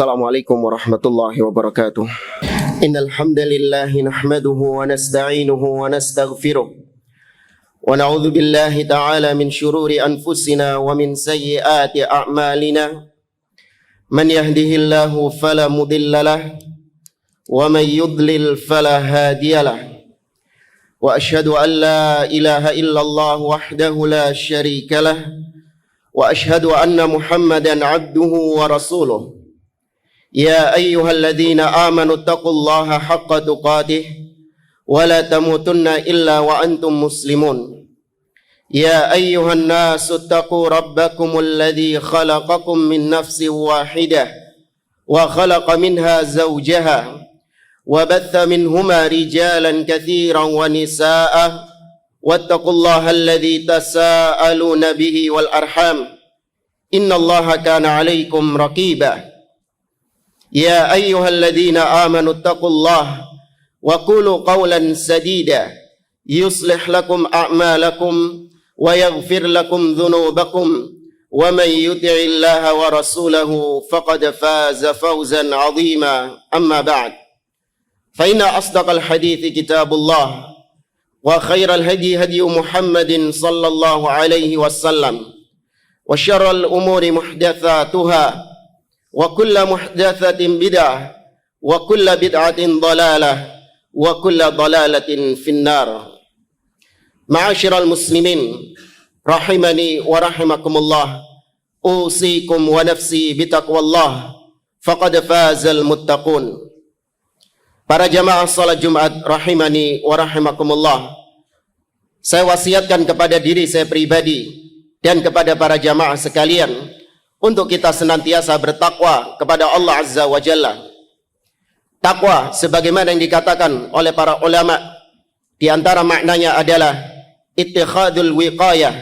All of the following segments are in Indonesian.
Assalamualaikum warahmatullahi wabarakatuh. Innal hamdalillah nahmaduhu wa nasta'inuhu wa nastaghfiruh wa na'udzu billahi ta'ala min shururi anfusina wa min sayyiati a'malina. Man yahdihillahu fala mudilla lahu wa man yudlil fala hadiyalah. Wa asyhadu an la ilaha illallah wahdahu la syarika lah wa asyhadu anna Muhammadan 'abduhu wa rasuluh. Ya ayyuhalladzina amanu taqullaha haqqa tuqatih wa la tamutunna illa wa antum muslimun. Ya ayyuhan nasu taqu rabbakumul ladzi khalaqakum min nafsin wahidah wa khalaqa minha zawjaha wa batha minhuma rijalan katsiran wa nisaa'a wattaqullaha alladzi tasaaluna bihi wal arham innallaha kana 'alaikum raqiba. Ya ayyuhalladzina amanu taqullaha wa qulu qawlan sadida yuslih lakum a'malakum wa yaghfir lakum dhunubakum wa man yuti'illaha wa rasulahu faqad faza fawzan 'azima. Amma ba'd. Fa inna asdaqal hadithi kitabullah wa khairal hadi hadi Muhammadin sallallahu alaihi wasallam wa syarral umuri muhdatsatuha wa kullu muhdatsatin bid'ah wa kullu bid'atin dhalalah wa kullu dhalalatin finnar. Ma'asyiral muslimin rahimani wa rahimakumullah, usikum wa nafsi bitaqwallah faqad fazal muttaqun. Para jamaah salat Jumat rahimani wa rahimakumullah, saya wasiatkan kepada diri saya pribadi dan kepada para jamaah sekalian untuk kita senantiasa bertakwa kepada Allah Azza wa Jalla. Takwa sebagaimana yang dikatakan oleh para ulama, di antara maknanya adalah ittikhadul wiqayah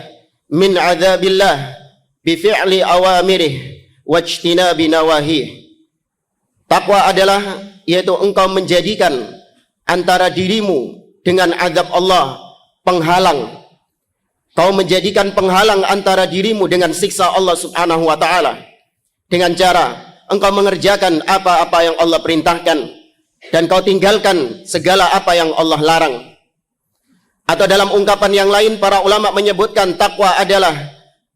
min adzabillah bi fi'li awamirih wa ijtinabi nawahih. Takwa adalah yaitu engkau menjadikan antara dirimu dengan azab Allah penghalang. Kau menjadikan penghalang antara dirimu dengan siksa Allah Subhanahu wa taala dengan cara engkau mengerjakan apa-apa yang Allah perintahkan dan kau tinggalkan segala apa yang Allah larang. Atau dalam ungkapan yang lain para ulama menyebutkan takwa adalah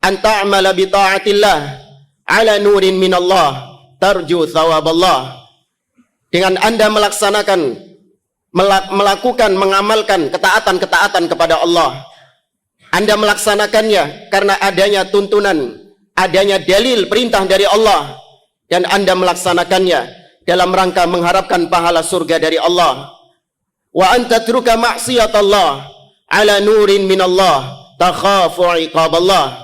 anta'amala bi ta'atillah ala nurin minallah tarju thawaballah. Dengan Anda melakukan, mengamalkan ketaatan-ketaatan kepada Allah, Anda melaksanakannya karena adanya tuntunan, adanya dalil perintah dari Allah, dan Anda melaksanakannya dalam rangka mengharapkan pahala surga dari Allah. Wa anta tatruka ma'siyatallah ala nurin minallah takhafu iqaballah.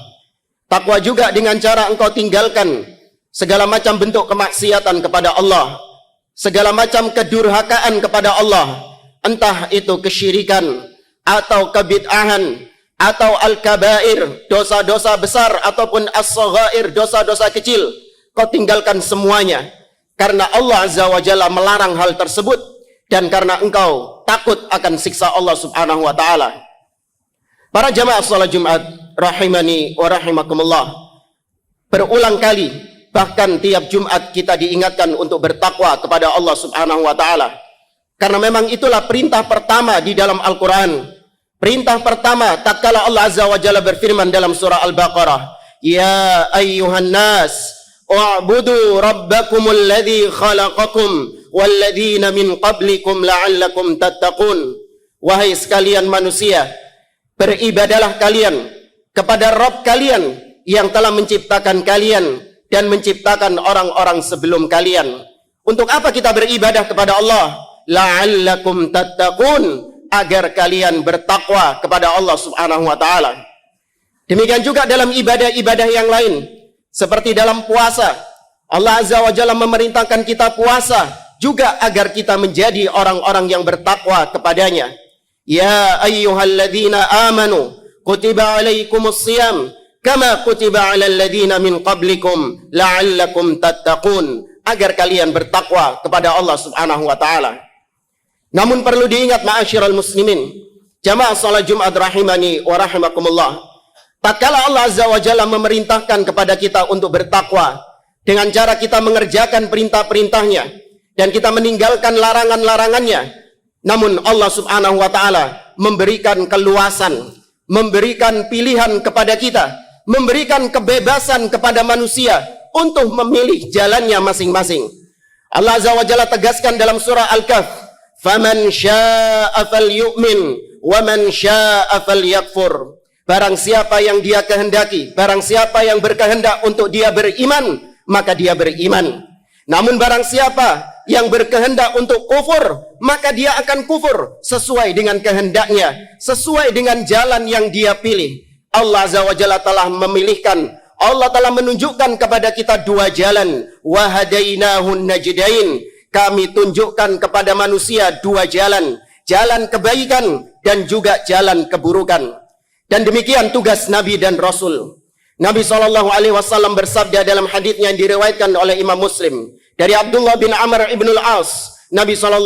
Takwa juga dengan cara engkau tinggalkan segala macam bentuk kemaksiatan kepada Allah, segala macam kedurhakaan kepada Allah, entah itu kesyirikan atau kebid'ahan atau al-kabair, dosa-dosa besar ataupun as-saghair, dosa-dosa kecil. Kau tinggalkan semuanya karena Allah Azza wa Jalla melarang hal tersebut dan karena engkau takut akan siksa Allah Subhanahu wa taala. Para jamaah salat Jumat rahimani wa rahimakumullah, berulang kali bahkan tiap Jumat kita diingatkan untuk bertakwa kepada Allah Subhanahu wa taala. Karena memang itulah perintah pertama di dalam Al-Qur'an. Perintah pertama tatkala Allah Azza wa Jalla berfirman dalam surah Al-Baqarah, "Ya ayyuhan nas, u'budu rabbakumul ladzi khalaqakum wal ladzina min qablikum la'allakum tattaqun." Wahai sekalian manusia, beribadalah kalian kepada Rabb kalian yang telah menciptakan kalian dan menciptakan orang-orang sebelum kalian. Untuk apa kita beribadah kepada Allah? La'allakum tattaqun, agar kalian bertakwa kepada Allah Subhanahu wa taala. Demikian juga dalam ibadah-ibadah yang lain, seperti dalam puasa. Allah Azza wa Jalla memerintahkan kita puasa juga agar kita menjadi orang-orang yang bertakwa kepadanya. Ya ayyuhalladzina amanu kutiba alaikumus shiyam kama kutiba alal ladzina min qablikum la'allakum tattaqun, agar kalian bertakwa kepada Allah Subhanahu wa taala. Namun perlu diingat ma'asyiral muslimin, jamaah salat Jumat rahimani wa rahimakumullah, tatkala Allah Azza wa Jalla memerintahkan kepada kita untuk bertakwa dengan cara kita mengerjakan perintah-perintahnya dan kita meninggalkan larangan-larangannya. Namun Allah subhanahu wa ta'ala memberikan keluasan, memberikan pilihan kepada kita, memberikan kebebasan kepada manusia untuk memilih jalannya masing-masing. Allah azza wa jalla tegaskan dalam surah Al-Kahf, "Faman syaa'a falyu'min wa man syaa'a falyakfur." Barang siapa yang dia kehendaki, barang siapa yang berkehendak untuk dia beriman, maka dia beriman. Namun barang siapa yang berkehendak untuk kufur, maka dia akan kufur sesuai dengan kehendaknya, sesuai dengan jalan yang dia pilih. Allah azza wa jalla telah memilihkan, Allah telah menunjukkan kepada kita dua jalan. Wa hadainahun najdain. Kami tunjukkan kepada manusia dua jalan, jalan kebaikan dan juga jalan keburukan. Dan demikian tugas Nabi dan Rasul. Nabi SAW bersabda dalam haditsnya yang diriwayatkan oleh Imam Muslim dari Abdullah bin Amr ibn al-As. Nabi SAW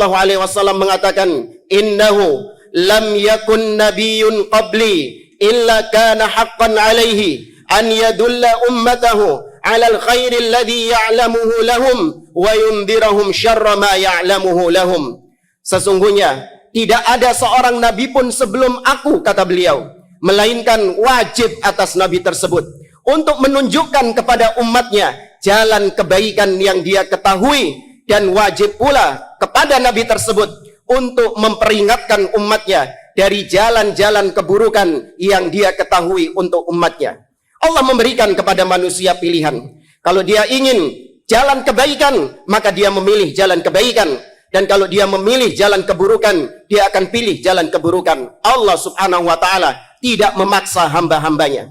mengatakan, "Innahu lam yakun nabiyyun qabli illa kana haqqan alaihi an yadulla ummatahu ala al-khairi alladhi ya'lamuhu lahum wa yundhirahum syarra ma ya'lamuhu lahum." Sesungguhnya tidak ada seorang nabi pun sebelum aku, kata beliau, melainkan wajib atas nabi tersebut untuk menunjukkan kepada umatnya jalan kebaikan yang dia ketahui, dan wajib pula kepada nabi tersebut untuk memperingatkan umatnya dari jalan-jalan keburukan yang dia ketahui untuk umatnya. Allah memberikan kepada manusia pilihan. Kalau dia ingin jalan kebaikan, maka dia memilih jalan kebaikan. Dan kalau dia memilih jalan keburukan, dia akan pilih jalan keburukan. Allah subhanahu wa ta'ala tidak memaksa hamba-hambanya.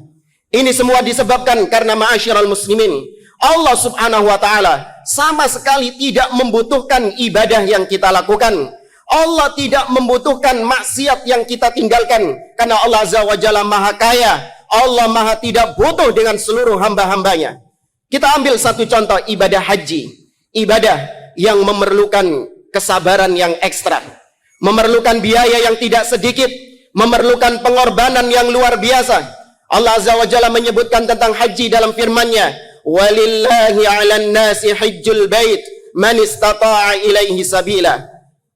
Ini semua disebabkan karena ma'asyiral muslimin, Allah subhanahu wa ta'ala sama sekali tidak membutuhkan ibadah yang kita lakukan. Allah tidak membutuhkan maksiat yang kita tinggalkan. Karena Allah azza wa jalla maha kaya. Allah maha tidak butuh dengan seluruh hamba-hambanya. Kita ambil satu contoh, ibadah haji. Ibadah yang memerlukan kesabaran yang ekstra, memerlukan biaya yang tidak sedikit, memerlukan pengorbanan yang luar biasa. Allah azza wa jalla menyebutkan tentang haji dalam firman-Nya, "Walillahi 'alan nasi hajjul bait man istata'a ilaihi sabila."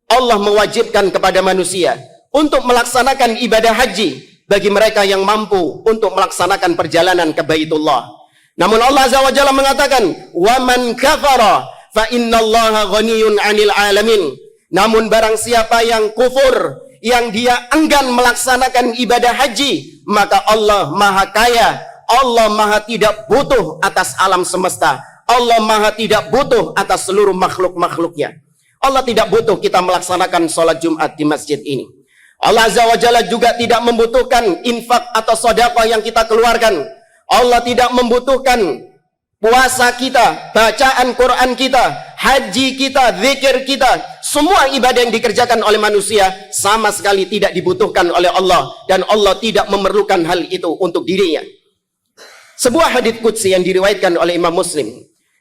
Allah mewajibkan kepada manusia untuk melaksanakan ibadah haji bagi mereka yang mampu untuk melaksanakan perjalanan ke Baitullah. Namun Allah azza wa jalla mengatakan, "Wa man kafara fa innallaha ghaniyun 'anil 'alamin." Namun barang siapa yang kufur, yang dia enggan melaksanakan ibadah haji, maka Allah maha kaya. Allah maha tidak butuh atas alam semesta. Allah maha tidak butuh atas seluruh makhluk-makhluknya. Allah tidak butuh kita melaksanakan sholat Jumat di masjid ini. Allah azza wa jalla juga tidak membutuhkan infak atau sedekah yang kita keluarkan. Allah tidak membutuhkan puasa kita, bacaan Quran kita, haji kita, zikir kita. Semua ibadah yang dikerjakan oleh manusia sama sekali tidak dibutuhkan oleh Allah, dan Allah tidak memerlukan hal itu untuk dirinya. Sebuah hadits qudsi yang diriwayatkan oleh Imam Muslim,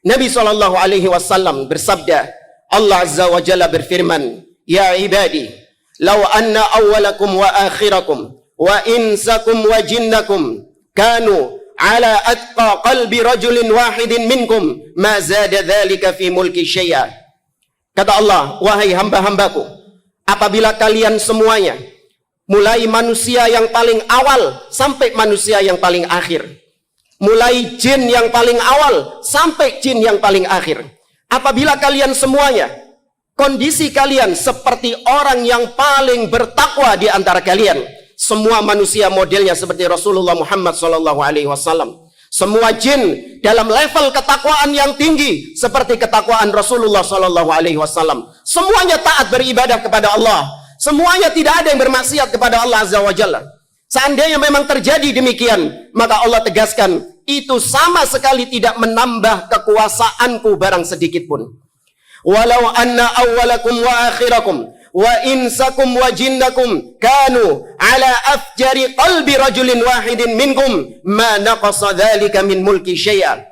Nabi SAW bersabda, Allah azza wa jalla berfirman, "Ya ibadi, law anna awwalakum wa akhirakum wa insakum wa jinnakum kanu ala atqa qalbi rajulin wahidin minkum ma zada dhalika fi mulki syai'a." Kata Allah, "Wahai hamba-hambaku, apabila kalian semuanya, mulai manusia yang paling awal sampai manusia yang paling akhir, mulai jin yang paling awal sampai jin yang paling akhir, apabila kalian semuanya, kondisi kalian seperti orang yang paling bertakwa di antara kalian." Semua manusia modelnya seperti Rasulullah Muhammad SAW. Semua jin dalam level ketakwaan yang tinggi seperti ketakwaan Rasulullah SAW. Semuanya taat beribadah kepada Allah. Semuanya tidak ada yang bermaksiat kepada Allah azza wa jalla. Seandainya memang terjadi demikian, maka Allah tegaskan, itu sama sekali tidak menambah kekuasaanku barang sedikit pun. "Walau anna awwalakum wa akhirakum wa insakum wa jinnakum kanu ala afjari qalbi rajulin wahidin minkum ma naqasa dzalika min mulki syai'a."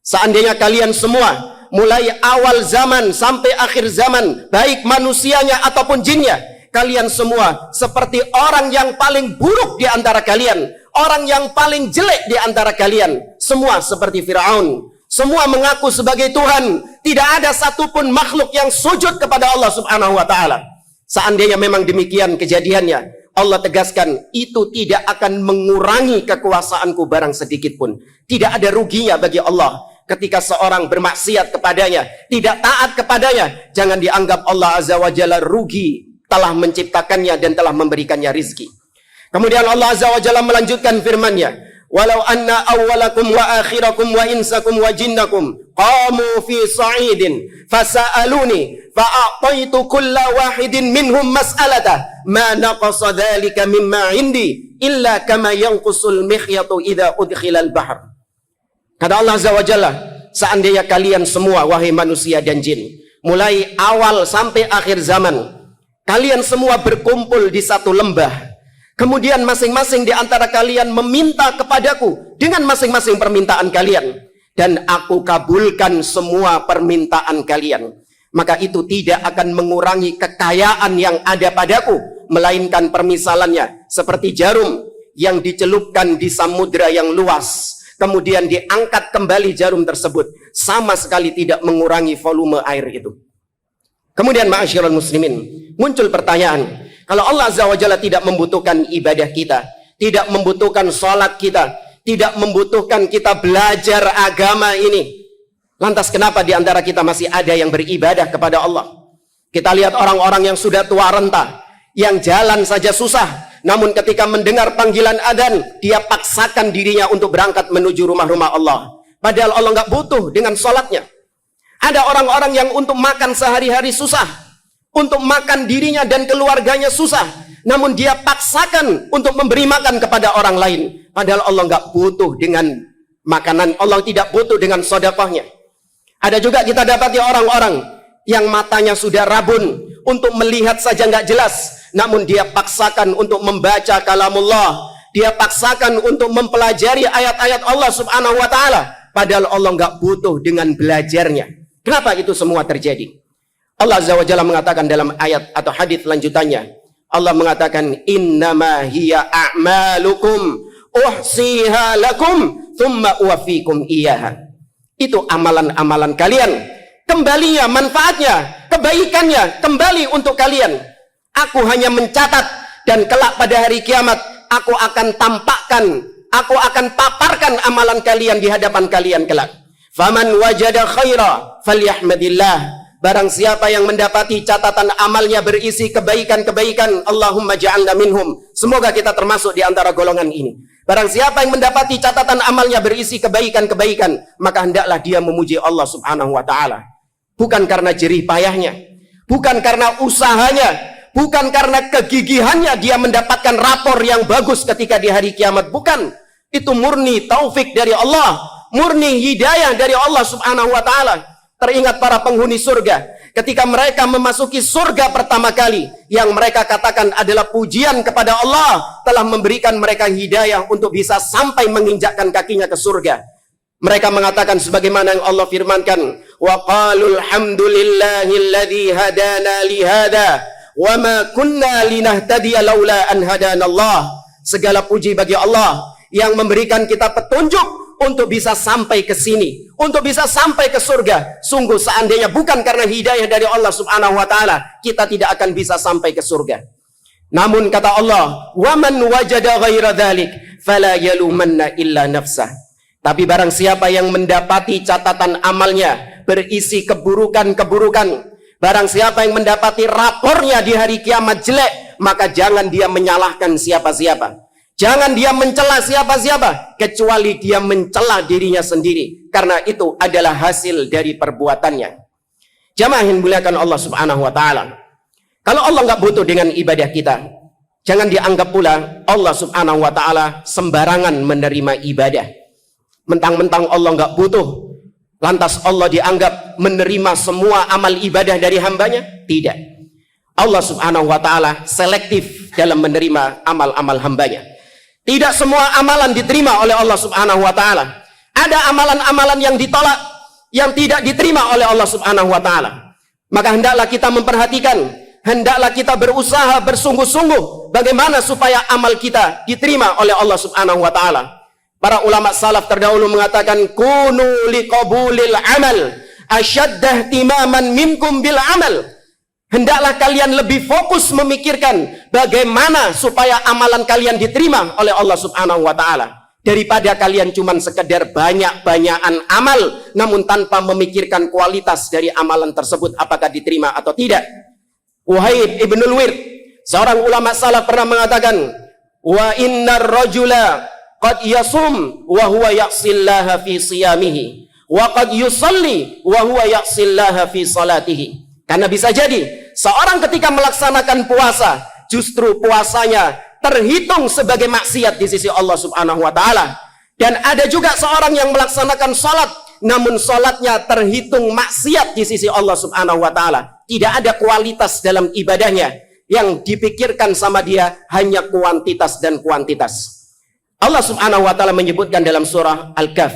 Seandainya kalian semua mulai awal zaman sampai akhir zaman, baik manusianya ataupun jinnya, kalian semua seperti orang yang paling buruk di antara kalian, orang yang paling jelek di antara kalian, semua seperti Firaun, Semua mengaku sebagai Tuhan. Tidak ada satupun makhluk yang sujud kepada Allah Subhanahu wa ta'ala. Seandainya memang demikian kejadiannya, Allah tegaskan, itu tidak akan mengurangi kekuasaanku barang sedikit pun. Tidak ada ruginya bagi Allah ketika seorang bermaksiat kepadanya, tidak taat kepadanya. Jangan dianggap Allah Azza wa Jalla rugi telah menciptakannya dan telah memberikannya rizki. Kemudian Allah Azza wa Jalla melanjutkan firman-Nya, walau anna awwalakum wa akhirakum wa insakum wa jinnakum qamu fi sa'idin fasa'aluni fa'a'taitu kulla wahidin minhum mas'alatah ma naqasa dhalika mimma indi illa kama yanqusul mikhyatu idza udkhilal bahr. Kata Allah Azza wa Jalla, seandainya kalian semua wahai manusia dan jin, mulai awal sampai akhir zaman, kalian semua berkumpul di satu lembah, kemudian masing-masing di antara kalian meminta kepadaku dengan masing-masing permintaan kalian, dan aku kabulkan semua permintaan kalian, maka itu tidak akan mengurangi kekayaan yang ada padaku, melainkan permisalannya seperti jarum yang dicelupkan di samudra yang luas, kemudian diangkat kembali jarum tersebut, sama sekali tidak mengurangi volume air itu. Kemudian ma'asyiral muslimin, muncul pertanyaan, kalau Allah Azza wa Jalla tidak membutuhkan ibadah kita, tidak membutuhkan sholat kita, tidak membutuhkan kita belajar agama ini, lantas kenapa di antara kita masih ada yang beribadah kepada Allah? Kita lihat orang-orang yang sudah tua renta, yang jalan saja susah, namun ketika mendengar panggilan adzan, dia paksakan dirinya untuk berangkat menuju rumah-rumah Allah. Padahal Allah nggak butuh dengan sholatnya. Ada orang-orang yang untuk makan sehari-hari susah, untuk makan dirinya dan keluarganya susah, namun dia paksakan untuk memberi makan kepada orang lain. Padahal Allah nggak butuh dengan makanan, Allah tidak butuh dengan sedekahnya. Ada juga kita dapati orang-orang yang matanya sudah rabun, untuk melihat saja nggak jelas, namun dia paksakan untuk membaca kalamullah, dia paksakan untuk mempelajari ayat-ayat Allah Subhanahu wa ta'ala, padahal Allah nggak butuh dengan belajarnya. Kenapa itu semua terjadi? Allah Azza wa Jalla mengatakan dalam ayat atau hadits lanjutannya, Allah mengatakan, innama hiya a'malukum uhsiha lakum thumma uwafikum iyaha. Itu amalan-amalan kalian, kembalinya, manfaatnya, kebaikannya kembali untuk kalian. Aku hanya mencatat, dan kelak pada hari kiamat aku akan tampakkan, aku akan paparkan amalan kalian di hadapan kalian kelak. Faman wajada khaira falyahmadillah. Barang siapa yang mendapati catatan amalnya berisi kebaikan-kebaikan, Allahumma ja'alna minhum. Semoga kita termasuk di antara golongan ini. Barang siapa yang mendapati catatan amalnya berisi kebaikan-kebaikan, maka hendaklah dia memuji Allah Subhanahu wa ta'ala. Bukan karena jerih payahnya, bukan karena usahanya, bukan karena kegigihannya dia mendapatkan rapor yang bagus ketika di hari kiamat. Bukan. Itu murni taufik dari Allah, murni hidayah dari Allah Subhanahu wa ta'ala. Teringat para penghuni surga, ketika mereka memasuki surga pertama kali, yang mereka katakan adalah pujian kepada Allah telah memberikan mereka hidayah untuk bisa sampai menginjakkan kakinya ke surga. Mereka mengatakan sebagaimana yang Allah firmankan, wa qalul hamdulillahilladzi hadana li hada wa ma kunna linahtadiya laula an hadanallah. Segala puji bagi Allah yang memberikan kita petunjuk untuk bisa sampai ke sini, untuk bisa sampai ke surga. Sungguh seandainya bukan karena hidayah dari Allah Subhanahu wa ta'ala, kita tidak akan bisa sampai ke surga. Namun kata Allah, wa man wajada ghaira dzalik fala yalumanna illa nafsah. Tapi barang siapa yang mendapati catatan amalnya berisi keburukan-keburukan, barang siapa yang mendapati rapornya di hari kiamat jelek, maka jangan dia menyalahkan siapa-siapa. Jangan dia mencela siapa-siapa, kecuali dia mencela dirinya sendiri, karena itu adalah hasil dari perbuatannya. Jamaah yang dimuliakan Allah Subhanahu wa ta'ala, kalau Allah nggak butuh dengan ibadah kita, jangan dianggap pula Allah Subhanahu wa ta'ala sembarangan menerima ibadah. Mentang-mentang Allah nggak butuh, lantas Allah dianggap menerima semua amal ibadah dari hambanya? Tidak. Allah Subhanahu wa ta'ala selektif dalam menerima amal-amal hambanya. Tidak semua amalan diterima oleh Allah Subhanahu wa ta'ala. Ada amalan-amalan yang ditolak, yang tidak diterima oleh Allah Subhanahu wa ta'ala. Maka hendaklah kita memperhatikan, hendaklah kita berusaha bersungguh-sungguh bagaimana supaya amal kita diterima oleh Allah Subhanahu wa ta'ala. Para ulama salaf terdahulu mengatakan, kunu liqabulil amal asyaddah timaman minkum bil amal. Hendaklah kalian lebih fokus memikirkan bagaimana supaya amalan kalian diterima oleh Allah Subhanahu wa taala, daripada kalian cuman sekedar banyak-banyakan amal namun tanpa memikirkan kualitas dari amalan tersebut apakah diterima atau tidak. Wahib ibnul Wird, seorang ulama salaf, pernah mengatakan, wa innar rajula qad yasum wa huwa ya'sillaha fi siyamihi wa qad yusalli wa huwa ya'sillaha fi salatihi. Karena bisa jadi seorang ketika melaksanakan puasa, justru puasanya terhitung sebagai maksiat di sisi Allah Subhanahu wa taala. Dan ada juga seorang yang melaksanakan salat, namun salatnya terhitung maksiat di sisi Allah Subhanahu wa taala. Tidak ada kualitas dalam ibadahnya, yang dipikirkan sama dia hanya kuantitas dan kuantitas. Allah Subhanahu wa taala menyebutkan dalam surah Al-Kahf,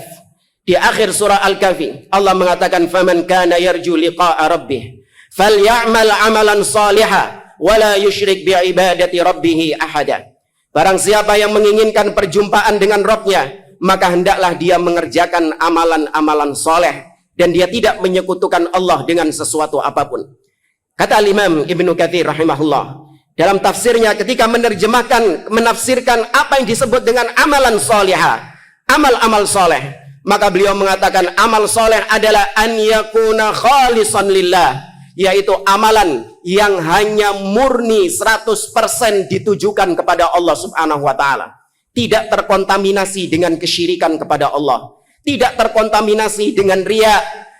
di akhir surah Al-Kahfi, Allah mengatakan, faman kana yarju liqa'a rabbih falyamal amalan salihah wala yusyrik bi ibadati rabbih ahada. Barang siapa yang menginginkan perjumpaan dengan Rabbnya, maka hendaklah dia mengerjakan amalan-amalan soleh dan dia tidak menyekutukan Allah dengan sesuatu apapun. Kata Imam Ibnu Katsir rahimahullah dalam tafsirnya ketika menafsirkan apa yang disebut dengan amalan solihah, amal-amal soleh, maka beliau mengatakan amal soleh adalah an yakuna khalisan lillah, yaitu amalan yang hanya murni 100% ditujukan kepada Allah Subhanahu wa taala, tidak terkontaminasi dengan kesyirikan kepada Allah, tidak terkontaminasi dengan riya,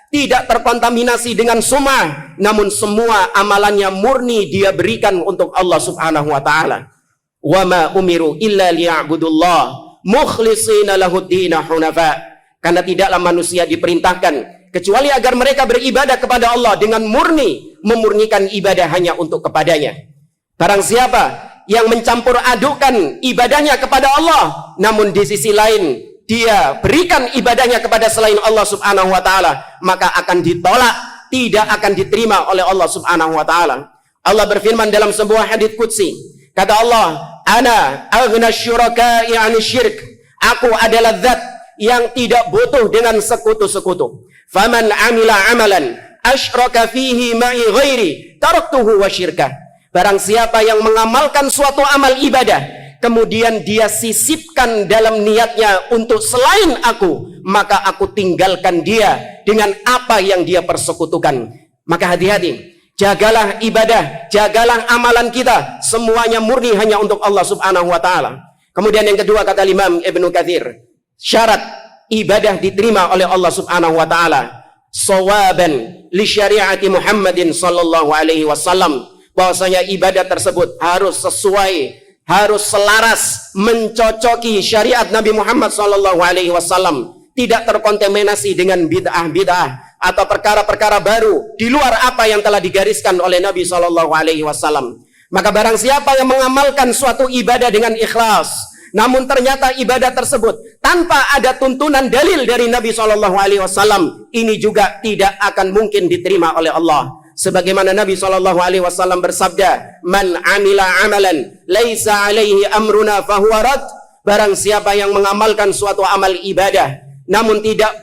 tidak terkontaminasi dengan sum'ah, namun semua amalannya murni dia berikan untuk Allah Subhanahu wa taala. Wa ma umiru illa liya'budullah mukhlishina lahud-din hunafa. Karena tidaklah manusia diperintahkan kecuali agar mereka beribadah kepada Allah dengan murni, memurnikan ibadah hanya untuk kepadanya. Barang siapa yang mencampur adukan ibadahnya kepada Allah, namun di sisi lain dia berikan ibadahnya kepada selain Allah Subhanahu wa taala, maka akan ditolak, tidak akan diterima oleh Allah Subhanahu wa taala. Allah berfirman dalam sebuah hadits qudsi, kata Allah, ana aghna syuraka'i 'ani syirk, aku adalah zat yang tidak butuh dengan sekutu-sekutu. Faman 'amila 'amalan asyraka fihi ma'i ghairi taraktuhu wa syirkah. Barang siapa yang mengamalkan suatu amal ibadah kemudian dia sisipkan dalam niatnya untuk selain aku, maka aku tinggalkan dia dengan apa yang dia persekutukan. Maka hati-hati, jagalah ibadah, jagalah amalan kita, semuanya murni hanya untuk Allah Subhanahu wa taala. Kemudian yang kedua, kata Imam Ibnu Katsir, syarat ibadah diterima oleh Allah Subhanahu wa taala sawaban li syariati Muhammadin sallallahu alaihi wasallam, bahwasanya ibadah tersebut harus sesuai, harus selaras, mencocoki syariat Nabi Muhammad sallallahu alaihi wasallam, tidak terkontaminasi dengan bid'ah-bid'ah atau perkara-perkara baru di luar apa yang telah digariskan oleh Nabi sallallahu alaihi wasallam. Maka barang siapa yang mengamalkan suatu ibadah dengan ikhlas, namun ternyata ibadah tersebut tanpa ada tuntunan dalil dari Nabi sallallahu alaihi wasallam, ini juga tidak akan mungkin diterima oleh Allah. Sebagaimana Nabi SAW bersabda, man amila amalan laisa alaihi amruna fahuwa rad. Barang siapa yang mengamalkan suatu amal ibadah namun tidak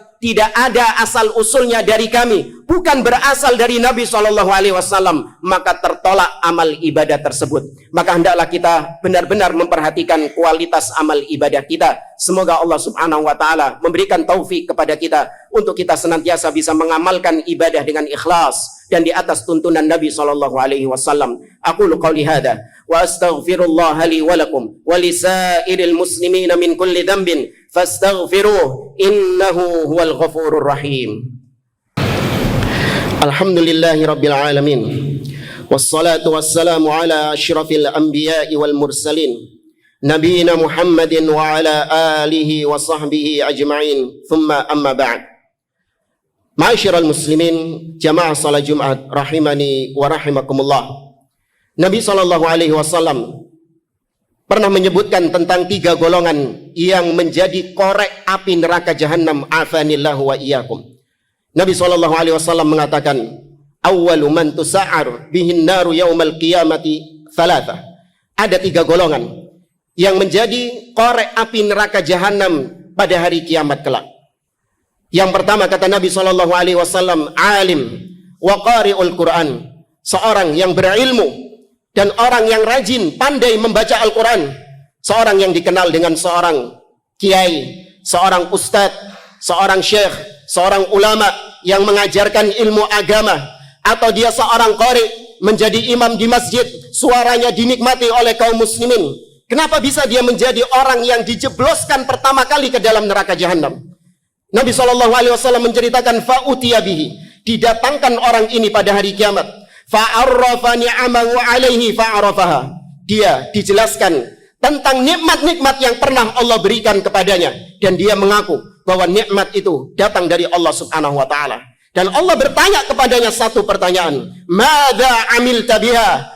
ada asal usulnya dari kami, bukan berasal dari Nabi SAW, maka tertolak amal ibadah tersebut. Maka hendaklah kita benar-benar memperhatikan kualitas amal ibadah kita. Semoga Allah Subhanahu wa taala memberikan taufik kepada kita untuk kita senantiasa bisa mengamalkan ibadah dengan ikhlas dan di atas tuntunan Nabi sallallahu alaihi wasallam. Aqulu qouli hadza wa astaghfirullah li wa lakum wa lisairil muslimin min kulli dhanbin fastaghfiruh innahu huwal ghafurur rahim. Alhamdulillahi rabbil alamin. Wassalatu wassalamu ala asyrafil anbiya'i wal mursalin nabiyina Muhammadin wa ala alihi wa sahbihi ajma'in. Thumma amma ba'd. Ma'asyiral muslimin, jamaah salat Jumat rahimani wa rahimakumullah. Nabi sallallahu alaihi wasallam pernah menyebutkan tentang 3 golongan yang menjadi korek api neraka jahanam, afanillahu wa iyyakum. Nabi sallallahu alaihi wasallam mengatakan, awwalu man tusa'ar bihin naru yaumal qiyamati thalatha. Ada 3 golongan yang menjadi korek api neraka jahanam pada hari kiamat kelak. Yang pertama kata Nabi SAW, alim wa qari'ul Quran, seorang yang berilmu dan orang yang rajin pandai membaca Al-Quran, seorang yang dikenal dengan seorang kiai, seorang ustadz, seorang syekh, seorang ulama yang mengajarkan ilmu agama, atau dia seorang qari, menjadi imam di masjid, suaranya dinikmati oleh kaum muslimin. Kenapa bisa dia menjadi orang yang dijebloskan pertama kali ke dalam neraka jahanam? Nabi SAW menceritakan, fa'utiya bihi, didatangkan orang ini pada hari kiamat, fa'arrafa ni'amahu alaihi fa'arafaha, dia dijelaskan tentang nikmat-nikmat yang pernah Allah berikan kepadanya, dan dia mengaku bahwa nikmat itu datang dari Allah Subhanahu wa taala. Dan Allah bertanya kepadanya satu pertanyaan, madza amilta biha,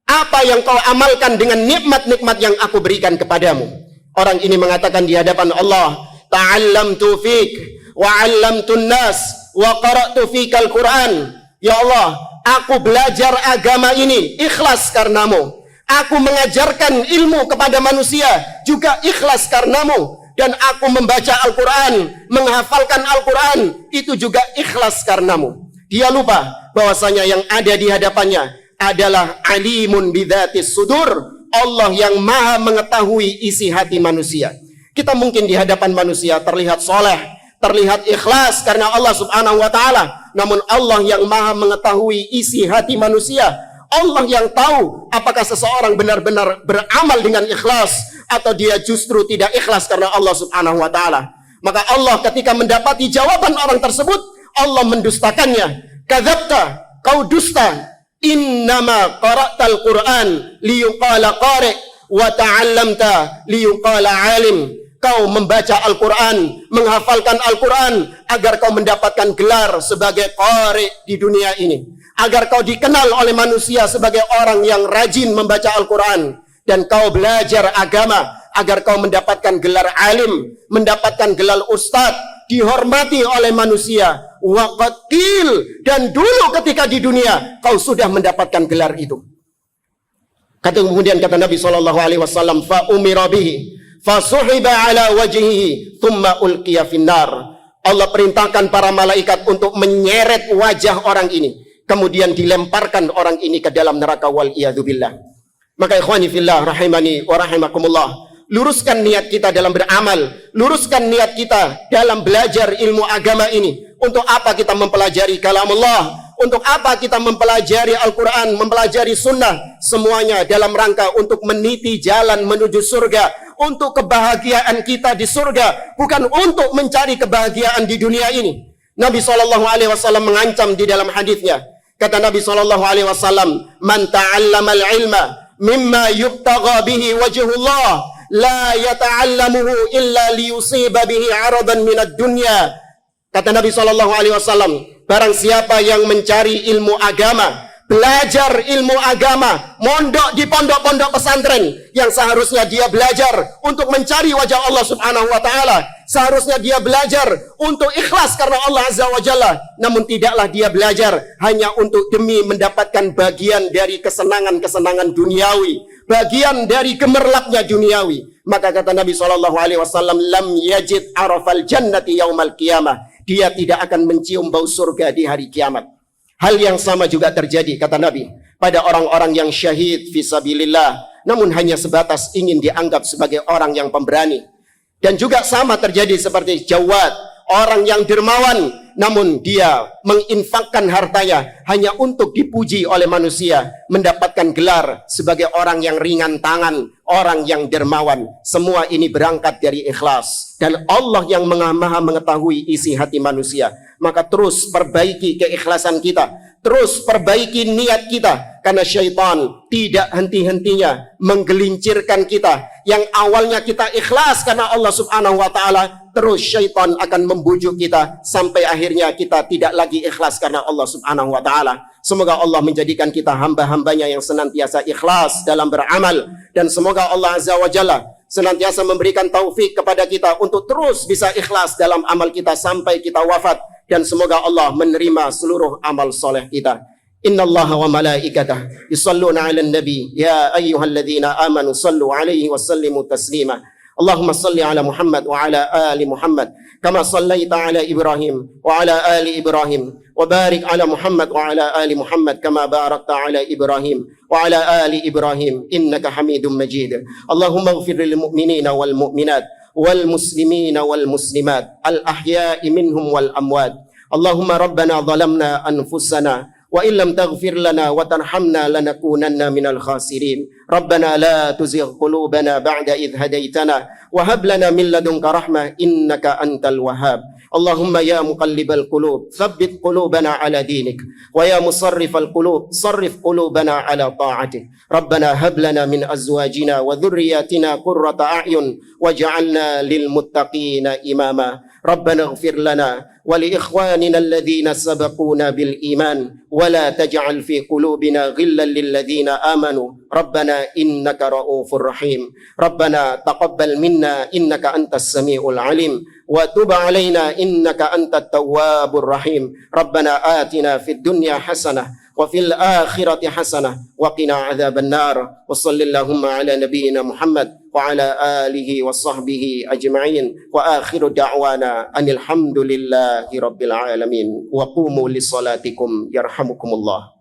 apa yang kau amalkan dengan nikmat-nikmat yang aku berikan kepadamu? Orang ini mengatakan di hadapan Allah, ta'allamtu fik wa 'allamtun nas wa qara'tu fikal Quran. Ya Allah, aku belajar agama ini ikhlas karenamu. Aku mengajarkan ilmu kepada manusia juga ikhlas karenamu. Dan aku membaca Al-Quran, menghafalkan Al-Quran, itu juga ikhlas karenamu. Dia lupa bahwasanya yang ada di hadapannya adalah alimun bidzatis sudur, Allah yang maha mengetahui isi hati manusia. Kita mungkin di hadapan manusia terlihat soleh, terlihat ikhlas karena Allah Subhanahu wa ta'ala. Namun Allah yang maha mengetahui isi hati manusia, Allah yang tahu apakah seseorang benar-benar beramal dengan ikhlas atau dia justru tidak ikhlas karena Allah Subhanahu wa ta'ala. Maka Allah ketika mendapati jawaban orang tersebut, Allah mendustakannya. Kadzabta, kau dusta. Innama qara'tal Qur'an liyuqala qari' wa ta'allamta liyuqala alim. Kau membaca Al-Quran, menghafalkan Al-Quran agar kau mendapatkan gelar sebagai qari' di dunia ini, agar kau dikenal oleh manusia sebagai orang yang rajin membaca Al-Quran. Dan kau belajar agama agar kau mendapatkan gelar alim, mendapatkan gelar ustadz, dihormati oleh manusia. Waqatil, dan dulu ketika di dunia kau sudah mendapatkan gelar itu. Kemudian kata Nabi SAW, fa umira bihi fa suhiba ala wajhihi thumma ulqiya finnar. Allah perintahkan para malaikat untuk menyeret wajah orang ini, kemudian dilemparkan orang ini ke dalam neraka, wal iyadzubillah. Maka ikhwani fillah rahimani wa rahimakumullah, luruskan niat kita dalam beramal, luruskan niat kita dalam belajar ilmu agama ini. Untuk apa kita mempelajari kalamullah? Untuk apa kita mempelajari Al-Quran, mempelajari sunnah? Semuanya dalam rangka untuk meniti jalan menuju surga, untuk kebahagiaan kita di surga, bukan untuk mencari kebahagiaan di dunia ini. Nabi SAW mengancam di dalam hadisnya. Kata Nabi SAW, man ta'allamal ilma mimma yubtagha bihi wajhullah la yata'allamuhu illa liyusiba bihi 'aradan minad dunya. Kata Nabi SAW, barang siapa yang mencari ilmu agama, belajar ilmu agama, mondok di pondok-pondok pesantren, yang seharusnya dia belajar untuk mencari wajah Allah Subhanahu wa ta'ala, seharusnya dia belajar untuk ikhlas karena Allah Azza wa Jalla, namun tidaklah dia belajar hanya untuk demi mendapatkan bagian dari kesenangan-kesenangan duniawi, bagian dari gemerlapnya duniawi, maka kata Nabi SAW, lam yajid arafal jannati yaumal qiyamah, dia tidak akan mencium bau surga di hari kiamat. Hal yang sama juga terjadi, kata Nabi, pada orang-orang yang syahid fisabilillah, namun hanya sebatas ingin dianggap sebagai orang yang pemberani. Dan juga sama terjadi seperti Jawad, orang yang dermawan, namun dia menginfakkan hartanya hanya untuk dipuji oleh manusia, mendapatkan gelar sebagai orang yang ringan tangan, orang yang dermawan. Semua ini berangkat dari ikhlas, dan Allah yang maha mengetahui isi hati manusia. Maka terus perbaiki keikhlasan kita, terus perbaiki niat kita, karena syaitan tidak henti-hentinya menggelincirkan kita. Yang awalnya kita ikhlas karena Allah Subhanahu wa ta'ala, terus syaitan akan membujuk kita sampai akhirnya kita tidak lagi ikhlas karena Allah Subhanahu wa ta'ala. Semoga Allah menjadikan kita hamba-hambanya yang senantiasa ikhlas dalam beramal, dan semoga Allah Azza wa Jalla senantiasa memberikan taufik kepada kita untuk terus bisa ikhlas dalam amal kita sampai kita wafat, dan semoga Allah menerima seluruh amal soleh kita. Innallaha wa malaikatahu yusalluna 'alan nabi ya ayyuhalladzina amanu sallu 'alaihi wa sallimu taslima. اللهم صل على محمد وعلى آل محمد كما صليت على إبراهيم وعلى آل إبراهيم وبارك على محمد وعلى آل محمد كما باركت على إبراهيم وعلى آل إبراهيم إنك حميد مجيد اللهم اغفر للمؤمنين والمؤمنات والمسلمين والمسلمات الأحياء منهم والأموات اللهم ربنا ظلمنا أنفسنا وإن لم تغفر لنا وترحمنا لنكونن من الخاسرين ربنا لا تزغ قلوبنا بعد إذ هديتنا وهب لنا من لدنك رحمة إنك أنت الوهاب اللهم يا مقلب القلوب ثبت قلوبنا على دينك ويا مصرف القلوب صرف قلوبنا على طاعتك ربنا هب لنا من أزواجنا وذرياتنا قرة أعين واجعلنا للمتقين إماما ربنا اغفر لنا ولإخواننا الذين سبقونا بالإيمان ولا تجعل في قلوبنا غلا للذين آمنوا ربنا إنك رؤوف رحيم ربنا تقبل منا إنك أنت السميع العليم وتب علينا إنك أنت التواب الرحيم ربنا آتنا في الدنيا حسنة وفي الآخرة حسنة وقنا عذاب النار وصل اللهم على نبينا محمد وعلى آله وصحبه أجمعين وآخر دعوانا أن الحمد لله رب العالمين وقوموا لصلاتكم يرحمكم الله